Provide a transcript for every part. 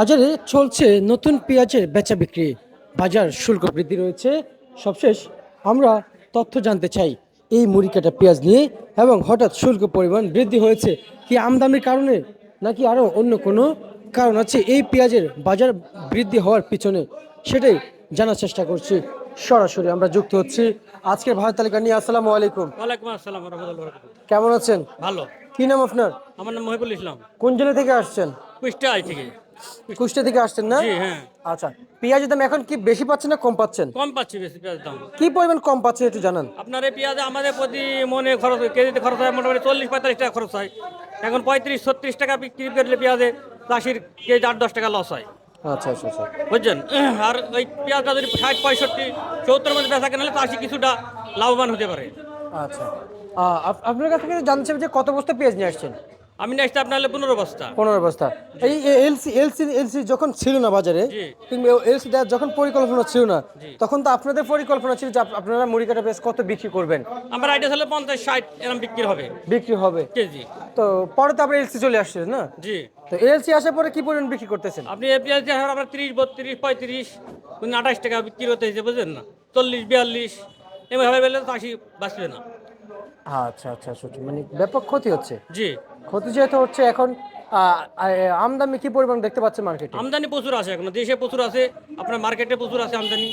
বাজারে চলছে নতুন পেঁয়াজের বেচা বিক্রি। বাজার শুল্ক বৃদ্ধি রয়েছে। সবশেষ আমরা তথ্য জানতে চাই এই মুড়ি কাটা পেঁয়াজ নিয়ে, এবং হঠাৎ শুল্ক পরিমাণ বৃদ্ধি হয়েছে কি আমদানির কারণে, নাকি আরও অন্য কোনো কারণ আছে এই পেঁয়াজের বাজার বৃদ্ধি হওয়ার পিছনে, সেটাই জানার চেষ্টা করছি। সরাসরি আমরা যুক্ত হচ্ছি আজকের ভারত তালিকা নিয়ে। আসসালামু আলাইকুম। ওয়ালাইকুম আসসালাম ওয়া রাহমাতুল্লাহি ওয়া বারাকাতুহু। কেমন আছেন? ভালো। কি নাম আপনার? আমার নাম মহিবুল ইসলাম। কোন জেলা থেকে আসছেন? কুষ্টিয়া থেকে। কুষ্টিয়া থেকে আসছেন না? জি হ্যাঁ। আচ্ছা, পেঁয়াজের দাম এখন কি বেশি পাচ্ছেন না কম পাচ্ছেন? কম পাচ্ছি বেশি পেঁয়াজ দাম। কি পরিমাণ কম পাচ্ছেন একটু জানান। আপনার এই পেঁয়াজে আমাদের প্রতি মনে খরচ হয়, কেজিতে খরচ হয় মোটামুটি 40-45 টাকা খরচ হয়। এখন 35-36 টাকা বিক্রি করলে পেঁয়াজে চাষির কেজি 8-10 টাকা লস হয়। আচ্ছা আচ্ছা আচ্ছা। বুঝছেন? আর ওই পেঁয়াজটা যদি 60-65-70 মধ্যে বেচা কেনা হলে চাষি কিছুটা লাভবান হতে পারে। আচ্ছা, আপনার কাছ থেকে জানতে চাই যে কত বস্তা পেঁয়াজ নিয়ে আসছেন? আমি নেক্সট আপনার হলে 15 বস্তা। 15 বস্তা। এই এলসি এলসি এলসি যখন ছিল না বাজারে, জি। কিংবা এলসি যখন পরিকল্পনা ছিল না, জি। তখন তো আপনাদের পরিকল্পনা ছিল যে আপনারা মুড়ি কাটা পেঁয়াজ কত বিক্রি করবেন? আমার আইডিয়া হলে 50-60 এরকম বিক্রি হবে বিক্রি হবে। কেজি। তো পরে তো আবার এলসি চলে আসছে না? জি। তো এলসি আসার পরে কি পরিমাণ বিক্রি করতেছেন? আপনি এপিএল যে হার আবার 30-32-35 28 টাকা বিক্রি হতে হয়েছে বুঝলেন না, 40-42 এভাবে বেলে চাষি বাঁচবে না। আচ্ছা আচ্ছা আচ্ছা, মানে ব্যাপক ক্ষতি হচ্ছে। জি। ক্ষতি যেহেতু হচ্ছে এখন, আমদানি কি পরিমাণ দেখতে পাচ্ছেন মার্কেটে? আমদানি প্রচুর আছে, এখন দেশে প্রচুর আছে, আপনার মার্কেটে প্রচুর আছে আমদানি।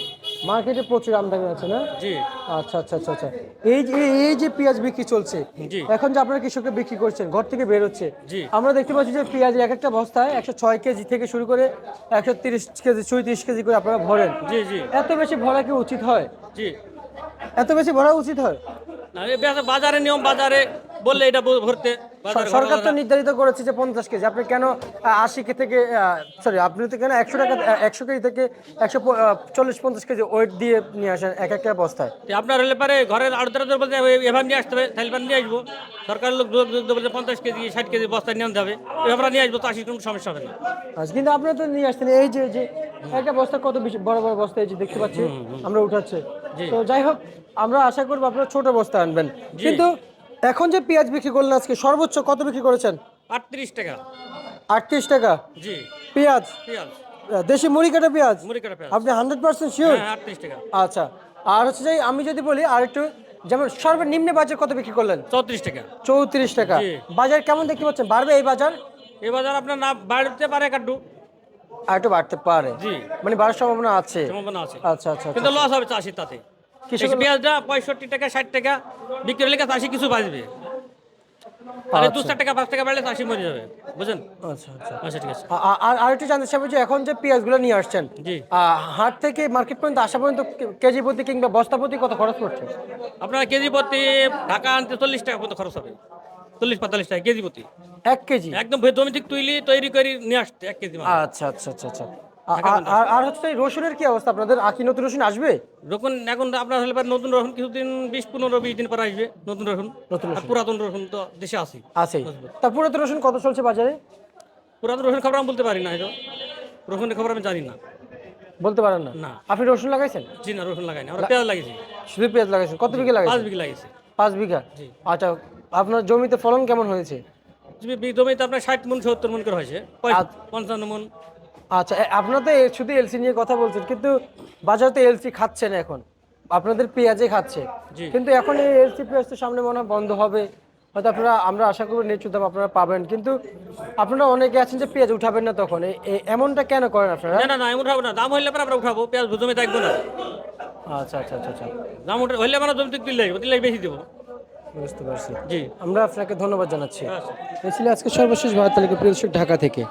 মার্কেটে প্রচুর আমদানি আছে না? জি। আচ্ছা আচ্ছা আচ্ছা আচ্ছা। এই যে পেঁয়াজ বিক্রি চলছে, জি। এখন যে আপনারা কৃষককে বিক্রি করছেন, ঘর থেকে বের হচ্ছে, জি। আমরা দেখতে পাচ্ছি যে পেঁয়াজের এক একটা বস্তায় 106 কেজি থেকে শুরু করে 130 কেজি 34 কেজি করে আপনারা ভরেন। জি। জি। এত বেশি ভরা কি উচিত হয়? জি। এত বেশি ভরা উচিত হয়? না, বাজারে নিয়ম, বাজারে বললে এটা ভরতে বাজারে সরকার তো নির্ধারিত করেছে যে 50 কেজি, আপনি কেন 80 থেকে সরি, আপনি তো কেন 100 টাকা 100 কেজি থেকে 140-50 কেজি ওয়েট দিয়ে নিয়ে আসেন এক একটা বস্তায়? আপনার হলে পারে ঘরের আড়তদারদের বলতে এভাবে নিয়ে আসতে হবে, তাহলে নিয়ে আসবো। সরকারের লোক বলতে 50 কেজি 60 কেজি বস্তা নিয়ে আনতে হবে, আমরা নিয়ে আসবো, চাষির কোনো সমস্যা হবে না। আচ্ছা, কিন্তু আপনারা তো নিয়ে আসছেন এই যে যে একটা বস্তা কত বেশি বড় বড় বস্তা, এই যে দেখতে পাচ্ছি আমরা উঠাচ্ছে। জি। তো যাই হোক, আমরা আশা করবো আপনারা ছোট বস্তা আনবেন। জি। কিন্তু এখন যে পেঁয়াজ বিক্রি করলেন আজকে সর্বোচ্চ কত বিক্রি করেছেন? 38 টাকা। 38 টাকা জি। পেঁয়াজ, পেঁয়াজ, দেশি মুড়ি কাটা পেঁয়াজ। মুড়ি কাটা পেঁয়াজ। আপনি 100% শিওর? হ্যাঁ 38 টাকা। আচ্ছা, আর হচ্ছে যে আমি যদি বলি আর একটু, যেমন সর্বনিম্ন বাজার কত বিক্রি করলেন? 34 টাকা। 34 টাকা। জি। বাজার কেমন দেখতে পাচ্ছেন, বাড়বে এই বাজার? এই বাজার আপনার না বাড়তে পারে কাটু। আর একটু বাড়তে পারে, জি। মানে বাড়ার সম্ভাবনা আছে। সম্ভাবনা আছে। আচ্ছা আচ্ছা কিন্তু আচ্ছা। লস হবে চাষির তাতে। কৃষকের পেঁয়াজটা 65 টাকা 60 টাকা বিক্রি হলে চাষি কিছু বাঁচবে। তাহলে আচ্ছা 2-4 টাকা 5 টাকা বাড়লে চাষি মরে যাবে, বুঝেন? আচ্ছা আচ্ছা। আচ্ছা ঠিক আছে। আর একটু জানতে চাইবো যে এখন যে পেঁয়াজগুলো নিয়ে আসছেন, জি। হাট থেকে মার্কেট পর্যন্ত আসা পর্যন্ত কেজি প্রতি কিংবা বস্তা প্রতি কত খরচ পড়ছে? আপনার কেজি প্রতি ঢাকা আনতে 40 টাকা পর্যন্ত খরচ হবে, 40-45 টাকা কেজি প্রতি। 1 কেজি? একদম জমি থেকে তৈরি করে নিয়ে আসতে 1 কেজি মাল। আচ্ছা আচ্ছা আচ্ছা আচ্ছা। আর হচ্ছে এই রসুনের কি অবস্থা আপনাদের? কি নতুন রসুন আসবে? যখন এখন আপনার হলে নতুন রসুন কিছুদিন 20-15-20 দিন পর আসবে নতুন রসুন। নতুন আর রসুন পুরাতন রসুন তো দেশে আছে। আছে। তারপরে তো রসুন কত চলছে বাজারে? পুরাতন রসুন খবর আমি বলতে পারি না, এটা রসুনের খবর আমি জানি না। বলতে পারেন না? না। আপনি রসুন লাগাইছেন? জি না, রসুন লাগাইনি, আমরা পেঁয়াজ লাগিয়েছি। শুধু পেঁয়াজ লাগাইছেন? কত বিঘা 5 লাগাইছেন? বিঘা লাগিয়েছি। 5 বিঘা? জি। আচ্ছা, আপনার জমিতে ফলন কেমন হয়েছে? জমিতে আপনার 60 মন 70 মন করে হয়েছে, 55 মন। আচ্ছা, আপনারা তো শুধু এলসি নিয়ে কথা বলছেন, কিন্তু বাজারে তো এলসি খাচ্ছে না এখন, আপনাদের পেঁয়াজে খাচ্ছে। জি। কিন্তু এখন এই এলসি পেঁয়াজ তো সামনে মনে হয় বন্ধ হবে, হয়তো আপনারা, আমরা আশা করব ন্যায্য দাম আপনারা পাবেন, কিন্তু আপনারা অনেকে আছেন যে পেঁয়াজ উঠাবেন না, তখন এমনটা কেন করেন আপনারা? না না না, এমন উঠাবো না, দাম হইলে পরে আমরা উঠাবো, পেঁয়াজ জমি থাকবো না। আচ্ছা আচ্ছা আচ্ছা আচ্ছা, দাম হইলে আমরা জমিতে দিলে বেশি দেবো। বুঝতে পারছি। জি। আমরা আপনাকে ধন্যবাদ জানাচ্ছি। আচ্ছা। এই ছিল আজকে সর্বশেষ ভারত তালিকা প্রিয় দর্শক, ঢাকা থেকে।